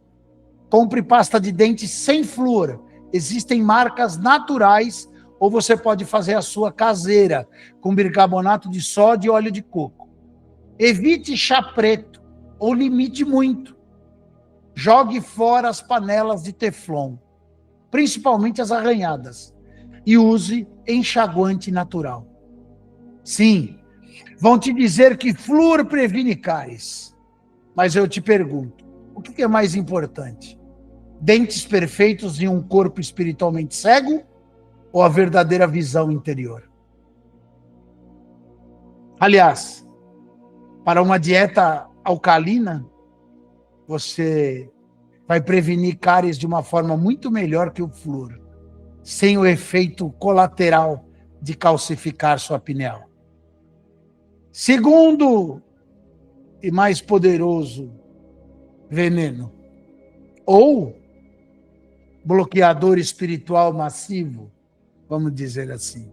Compre pasta de dente sem flúor. Existem marcas naturais, ou você pode fazer a sua caseira, com bicarbonato de sódio e óleo de coco. Evite chá preto. ou limite muito. Jogue fora as panelas de teflon, principalmente as arranhadas, e use enxaguante natural. Sim, vão te dizer que flúor previne cáries, mas eu te pergunto, o que é mais importante? Dentes perfeitos em um corpo espiritualmente cego ou a verdadeira visão interior? Aliás, para uma dieta alcalina, você vai prevenir cáries de uma forma muito melhor que o flúor, sem o efeito colateral de calcificar sua pineal. Segundo e mais poderoso veneno, ou bloqueador espiritual massivo, vamos dizer assim,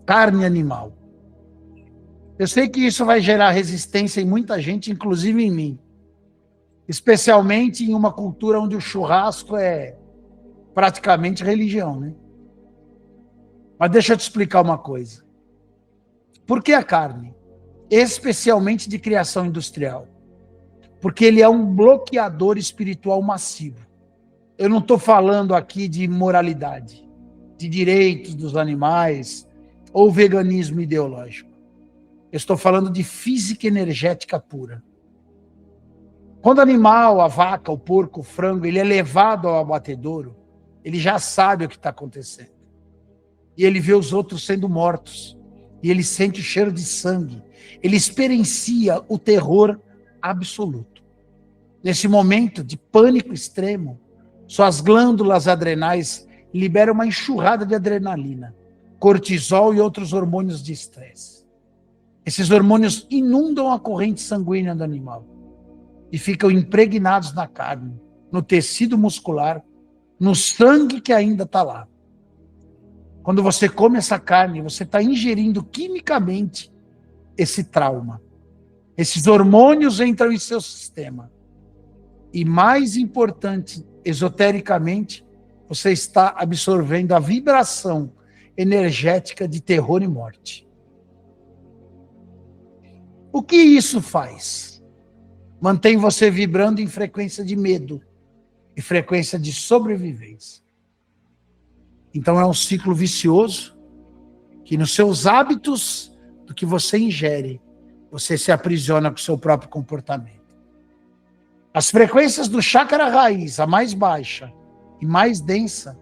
carne animal. Eu sei que isso vai gerar resistência em muita gente, inclusive em mim. Especialmente em uma cultura onde o churrasco é praticamente religião, né? Mas deixa eu te explicar uma coisa. Por que a carne? Especialmente de criação industrial. Porque ele é um bloqueador espiritual massivo. Eu não estou falando aqui de moralidade, de direitos dos animais ou veganismo ideológico. Eu estou falando de física energética pura. Quando o animal, a vaca, o porco, o frango, ele é levado ao abatedouro, ele já sabe o que está acontecendo. E ele vê os outros sendo mortos. E ele sente o cheiro de sangue. Ele experiencia o terror absoluto. Nesse momento de pânico extremo, suas glândulas adrenais liberam uma enxurrada de adrenalina, cortisol e outros hormônios de estresse. Esses hormônios inundam a corrente sanguínea do animal e ficam impregnados na carne, no tecido muscular, no sangue que ainda está lá. Quando você come essa carne, você está ingerindo quimicamente esse trauma. Esses hormônios entram em seu sistema. E mais importante, esotericamente, você está absorvendo a vibração energética de terror e morte. O que isso faz? Mantém você vibrando em frequência de medo e frequência de sobrevivência. Então é um ciclo vicioso que nos seus hábitos do que você ingere, você se aprisiona com o seu próprio comportamento. As frequências do chakra raiz, a mais baixa e mais densa,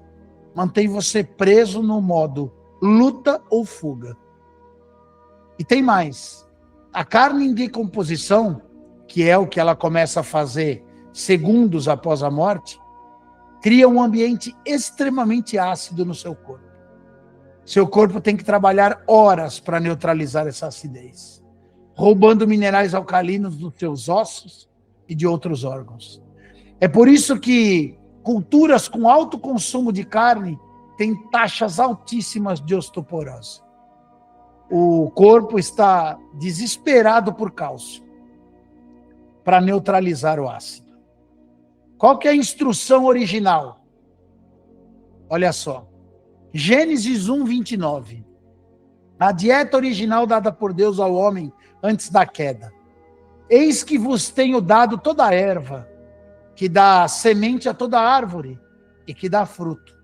mantém você preso no modo luta ou fuga. E tem mais. A carne em decomposição, que é o que ela começa a fazer segundos após a morte, cria um ambiente extremamente ácido no seu corpo. Seu corpo tem que trabalhar horas para neutralizar essa acidez, roubando minerais alcalinos dos seus ossos e de outros órgãos. É por isso que culturas com alto consumo de carne têm taxas altíssimas de osteoporose. O corpo está desesperado por cálcio para neutralizar o ácido. Qual que é a instrução original? Olha só. Gênesis 1:29. A dieta original dada por Deus ao homem antes da queda. Eis que vos tenho dado toda a erva, que dá semente a toda árvore e que dá fruto.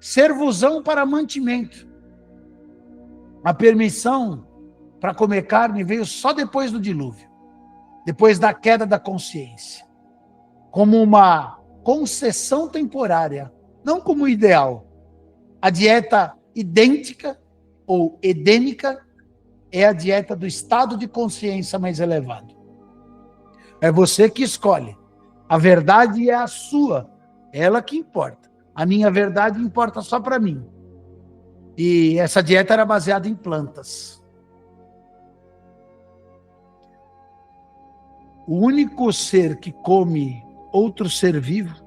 Servosão para mantimento. A permissão para comer carne veio só depois do dilúvio, depois da queda da consciência, como uma concessão temporária, não como ideal. A dieta idêntica ou edênica é a dieta do estado de consciência mais elevado. É você que escolhe. A verdade é a sua, ela que importa. A minha verdade importa só para mim. E essa dieta era baseada em plantas. O único ser que come outro ser vivo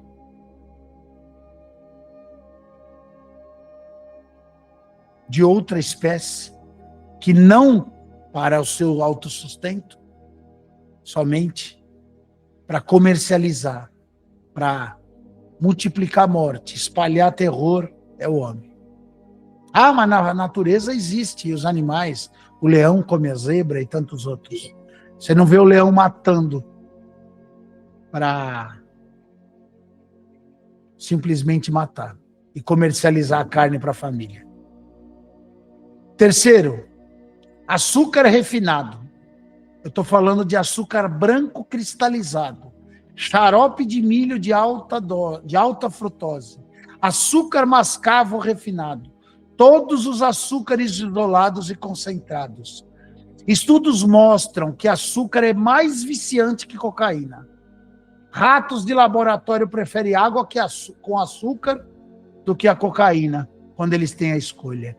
de outra espécie, que não para o seu autossustento, somente para comercializar, para multiplicar morte, espalhar terror, é o homem. Ah, mas na natureza existe, e os animais, o leão come a zebra e tantos outros. Você não vê o leão matando para simplesmente matar e comercializar a carne para a família. Terceiro, açúcar refinado. Eu estou falando de açúcar branco cristalizado, xarope de milho de alta frutose, açúcar mascavo refinado, todos os açúcares isolados e concentrados. Estudos mostram que açúcar é mais viciante que cocaína. Ratos de laboratório preferem água com açúcar do que a cocaína, quando eles têm a escolha.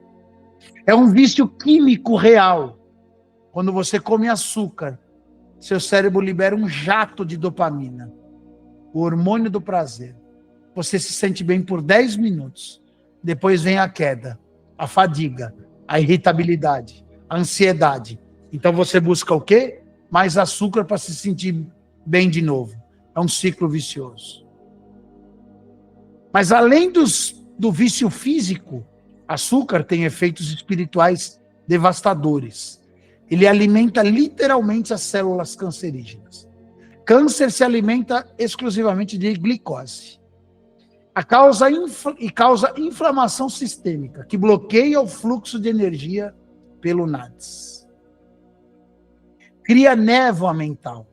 É um vício químico real. Quando você come açúcar, seu cérebro libera um jato de dopamina, o hormônio do prazer. Você se sente bem por 10 minutos. Depois vem a queda, a fadiga, a irritabilidade, a ansiedade. Então você busca o quê? Mais açúcar para se sentir bem de novo. É um ciclo vicioso. Mas além do vício físico, açúcar tem efeitos espirituais devastadores. Ele alimenta literalmente as células cancerígenas. Câncer se alimenta exclusivamente de glicose. Causa inflamação sistêmica, que bloqueia o fluxo de energia pelo NADS. Cria névoa mental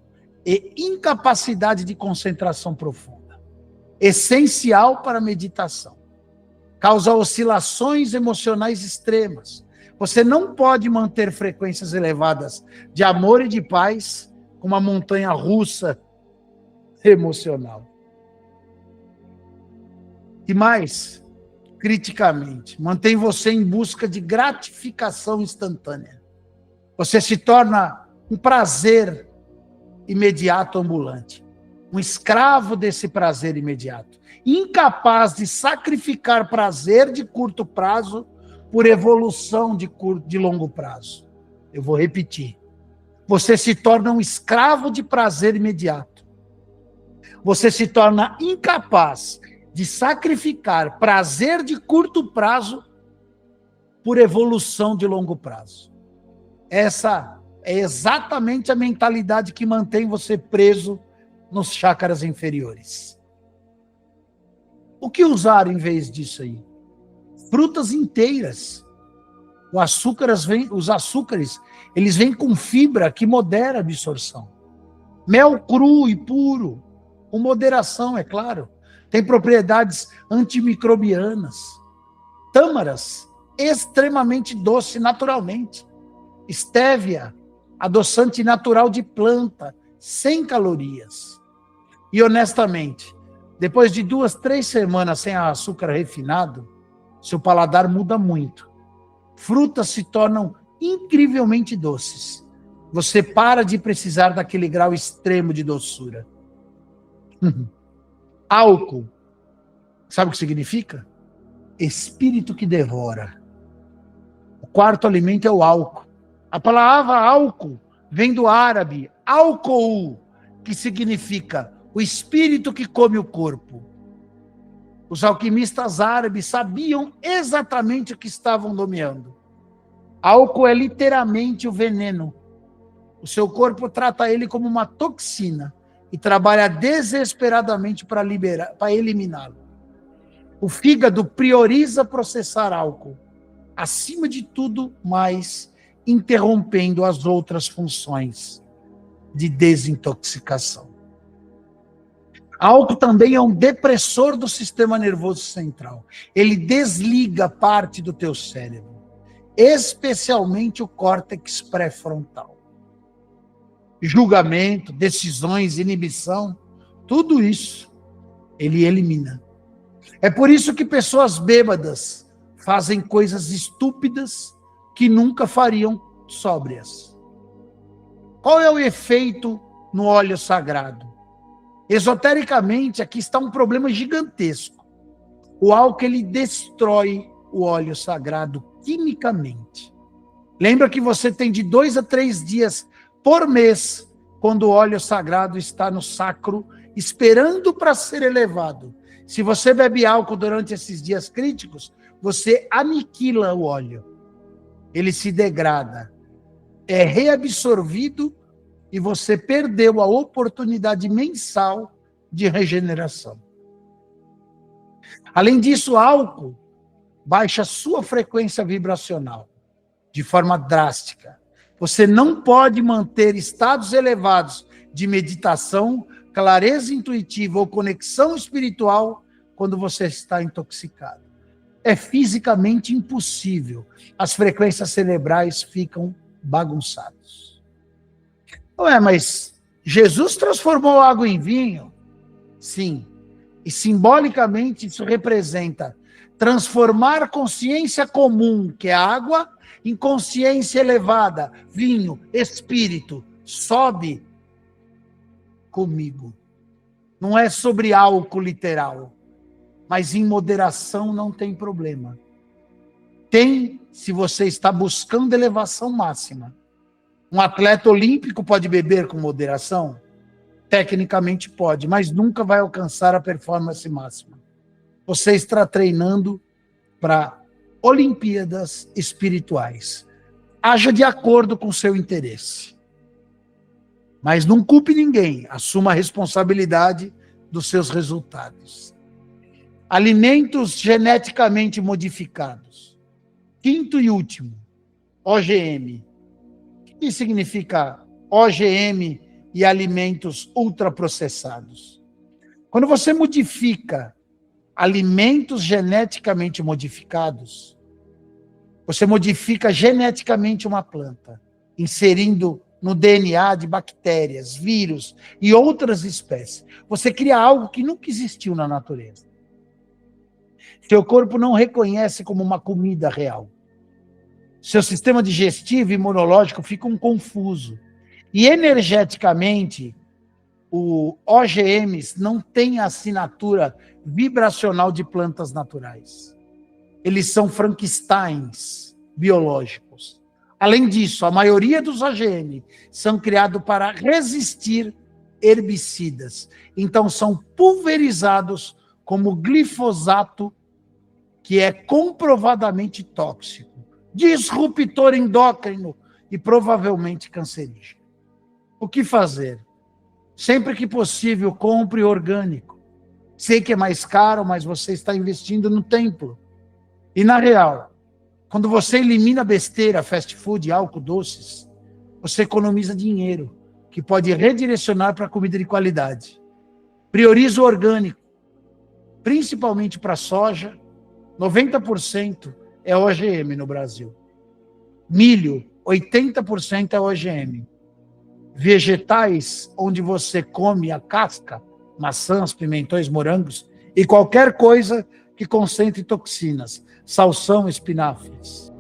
e incapacidade de concentração profunda, essencial para a meditação. Causa oscilações emocionais extremas. Você não pode manter frequências elevadas de amor e de paz com uma montanha russa emocional. E mais, criticamente, mantém você em busca de gratificação instantânea. Você se torna um prazer imediato ambulante, um escravo desse prazer imediato, incapaz de sacrificar prazer de curto prazo por evolução de longo prazo. Eu vou repetir. Você se torna um escravo de prazer imediato. Você se torna incapaz de sacrificar prazer de curto prazo por evolução de longo prazo. Essa é exatamente a mentalidade que mantém você preso nos chakras inferiores. O que usar em vez disso aí? Frutas inteiras. Os açúcares, eles vêm com fibra que modera a absorção. Mel cru e puro, com moderação, é claro. Tem propriedades antimicrobianas. Tâmaras, extremamente doce naturalmente. Estévia, adoçante natural de planta, sem calorias. E honestamente, depois de 2, 3 semanas sem açúcar refinado, seu paladar muda muito. Frutas se tornam incrivelmente doces. Você para de precisar daquele grau extremo de doçura. Álcool. Sabe o que significa? Espírito que devora. O quarto alimento é o álcool. A palavra álcool vem do árabe, álcool, que significa o espírito que come o corpo. Os alquimistas árabes sabiam exatamente o que estavam nomeando. Álcool é literalmente o veneno. O seu corpo trata ele como uma toxina e trabalha desesperadamente para eliminá-lo. O fígado prioriza processar álcool, acima de tudo mais, interrompendo as outras funções de desintoxicação. Álcool também é um depressor do sistema nervoso central. Ele desliga parte do teu cérebro, especialmente o córtex pré-frontal. Julgamento, decisões, inibição, tudo isso ele elimina. É por isso que pessoas bêbadas fazem coisas estúpidas que nunca fariam sóbrias. Qual é o efeito no óleo sagrado? Esotericamente, aqui está um problema gigantesco. O álcool, ele destrói o óleo sagrado quimicamente. Lembra que você tem de 2 a 3 dias por mês, quando o óleo sagrado está no sacro, esperando para ser elevado. Se você bebe álcool durante esses dias críticos, você aniquila o óleo. Ele se degrada. É reabsorvido e você perdeu a oportunidade mensal de regeneração. Além disso, álcool baixa a sua frequência vibracional de forma drástica. Você não pode manter estados elevados de meditação, clareza intuitiva ou conexão espiritual quando você está intoxicado. É fisicamente impossível. As frequências cerebrais ficam bagunçadas. Ué, mas Jesus transformou água em vinho? Sim. E simbolicamente isso representa transformar consciência comum, que é água, em consciência elevada, vinho, espírito. Sobe comigo. Não é sobre álcool literal, mas em moderação não tem problema. Tem se você está buscando elevação máxima. Um atleta olímpico pode beber com moderação? Tecnicamente pode, mas nunca vai alcançar a performance máxima. Você está treinando para Olimpíadas espirituais. Haja de acordo com o seu interesse. Mas não culpe ninguém, assuma a responsabilidade dos seus resultados. Alimentos geneticamente modificados. Quinto e último, OGM. O que significa OGM e alimentos ultraprocessados? Quando você modifica alimentos geneticamente modificados, você modifica geneticamente uma planta, inserindo no DNA de bactérias, vírus e outras espécies. Você cria algo que nunca existiu na natureza. Seu corpo não reconhece como uma comida real. Seu sistema digestivo e imunológico ficam confuso. E energeticamente, o OGMs não tem a assinatura vibracional de plantas naturais. Eles são Frankensteins biológicos. Além disso, a maioria dos OGM são criados para resistir herbicidas. Então, são pulverizados como glifosato, que é comprovadamente tóxico, disruptor endócrino e provavelmente cancerígeno. O que fazer? Sempre que possível, compre orgânico. Sei que é mais caro, mas você está investindo no templo. E na real, quando você elimina besteira, fast food, álcool, doces, você economiza dinheiro, que pode redirecionar para comida de qualidade. Prioriza o orgânico, principalmente para soja. 90% é OGM no Brasil. Milho, 80% é OGM. Vegetais, onde você come a casca, maçãs, pimentões, morangos, e qualquer coisa que concentre toxinas, salsão, espinafres.